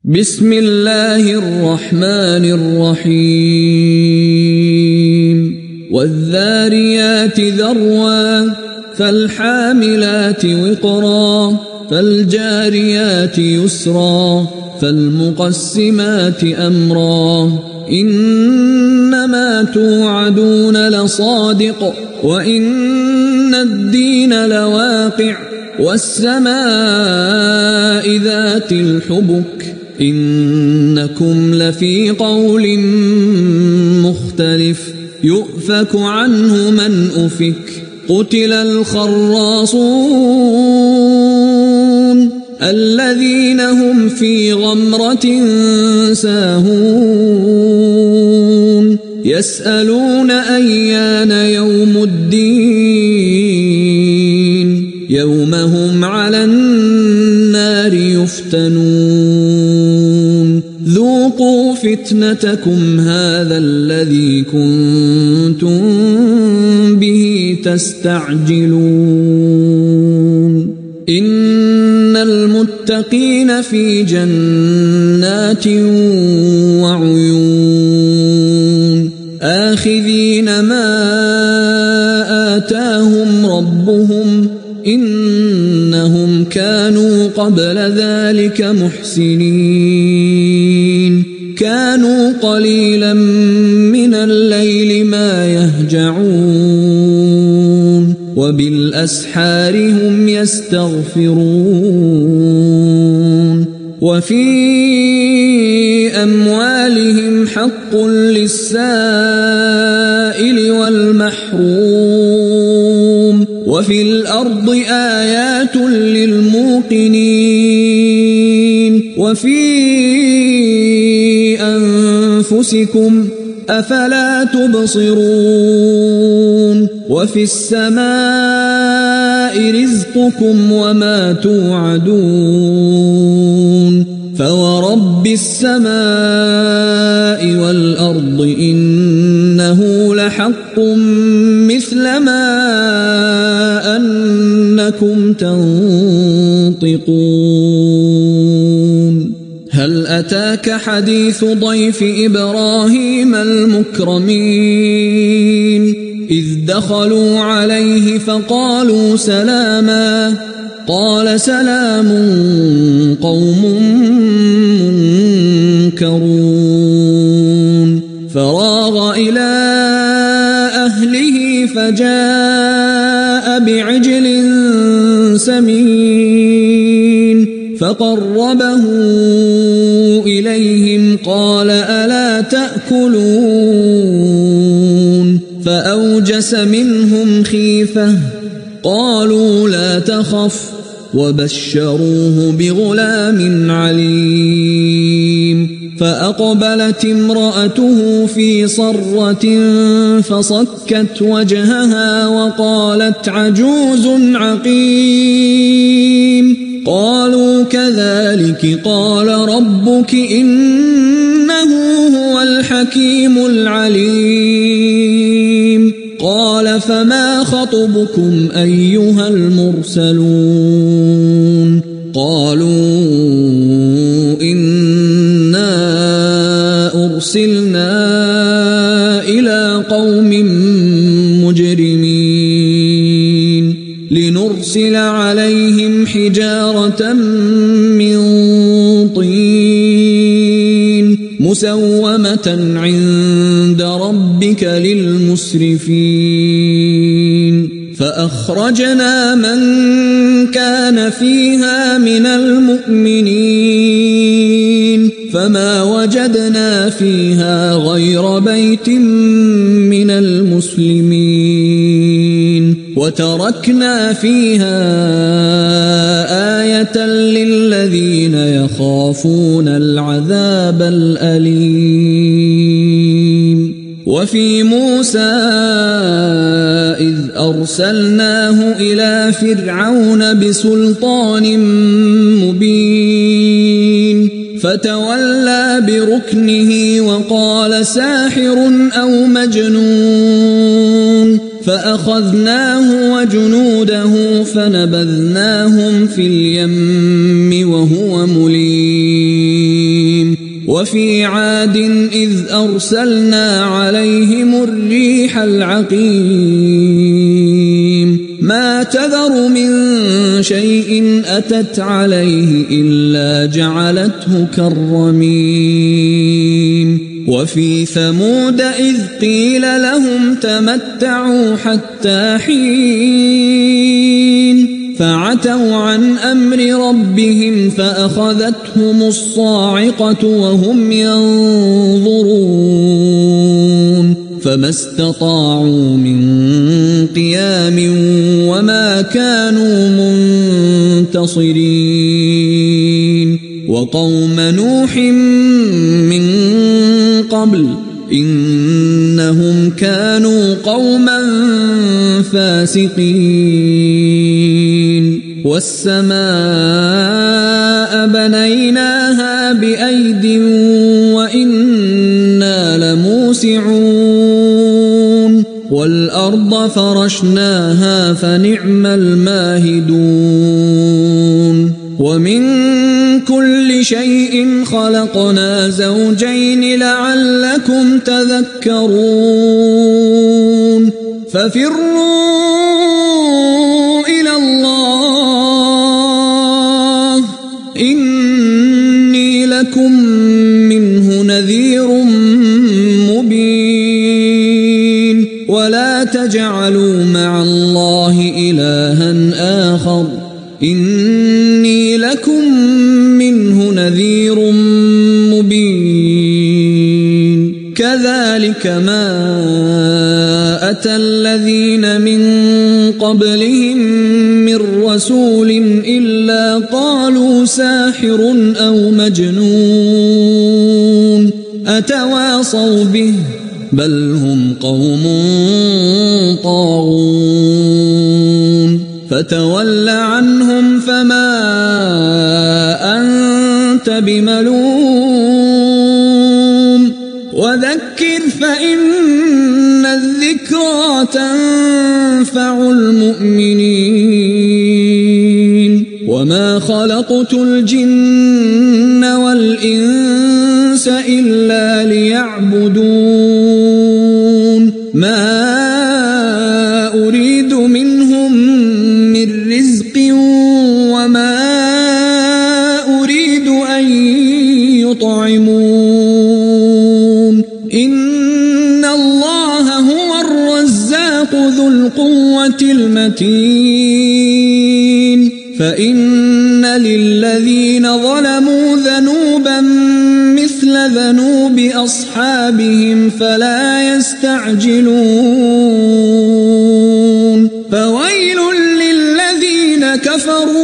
بسم الله الرحمن الرحيم والذاريات ذروا فالحاملات وقرا فالجاريات يسرا فالمقسمات أمرا إنما توعدون لصادق وإن الدين لواقع والسماء ذات الحبك إنكم لفي قول مختلف يؤفك عنه من أفك قتل الخراصون الذين هم في غمرة ساهون يسألون أيان يوم الدين يوم هم على النار يفتنون ذوقوا فتنتكم هذا الذي كنتم به تستعجلون إن المتقين في جنات وعيون آخذين ما آتاهم ربهم إنهم كانوا قبل ذلك محسنين كانوا قليلا من الليل ما يهجعون وبالأسحار هم يستغفرون وفي أموالهم حق للسائل والمحروم وفي الأرض آيات للموقنين وفي أنفسكم أفلا تبصرون وفي السماء رزقكم وما توعدون فورب السماء والأرض إنه لحق مثل ما أنكم تنطقون هل أتاك حديث ضيف إبراهيم المكرمين إذ دخلوا عليه فقالوا سلاما قال سلام قوم منكرون فراغ إلى أهله فجاء بعجل سمين فقربه إليهم قال ألا تأكلون فأوجس منهم خيفة قالوا لا تخف وبشروه بغلام عليم فأقبلت امرأته في صرة فصكت وجهها وقالت عجوز عقيم قالوا كذلك قال ربك إنه هو الحكيم العليم قال فما خطبكم أيها المرسلون قالوا إنا أرسلنا إلى قوم مجرمين لنرسل عليهم حجارة من طين مسومة عند ربك للمسرفين فأخرجنا من كان فيها من المؤمنين فما وجدنا فيها غير بيت من المسلمين وتركنا فيها آية للذين يخافون العذاب الأليم وفي موسى إذ أرسلناه إلى فرعون بسلطان مبين فتولى بركنه وقال ساحر أو مجنون فأخذناه وجنوده فنبذناهم في اليم وهو مليم وفي عاد إذ أرسلنا عليهم الريح العقيم ما تذر من شيء أتت عليه إلا جعلته كالرميم وفي ثمود إذ قيل لهم تمتعوا حتى حين فعتوا عن أمر ربهم فأخذتهم الصاعقة وهم ينظرون فما استطاعوا من قيام وما كانوا منتصرين وقوم نوح من قبل إنهم كانوا قوما فاسقين والسماء بنيناها بأيد وإنا لموسعون والأرض فرشناها فنعم الماهدون ومن كل شيء خلقنا زوجين لعلكم تذكرون ففروا إلى الله إني لكم منه نذير مبين ولا تجعلوا مع الله إلها آخر إني لكم منه نذير مبين كذلك ما أتى الذين من قبلهم من رسول إلا قالوا ساحر أو مجنون أتواصوا به بل هم قوم طاغون فتول عنهم فما أنت بملوم وذكر فإن الذكرى تنفع المؤمنين وما خلقت الجن والإنس إلا ليعبدون ما أريد منهم من رزق وما أريد أن يطعمون إن الله هو الرزاق ذو القوة المتين فإن للذين ظلموا ذنوبا مثل ذنوب أصحابهم فلا يستعجلون فويل للذين كفروا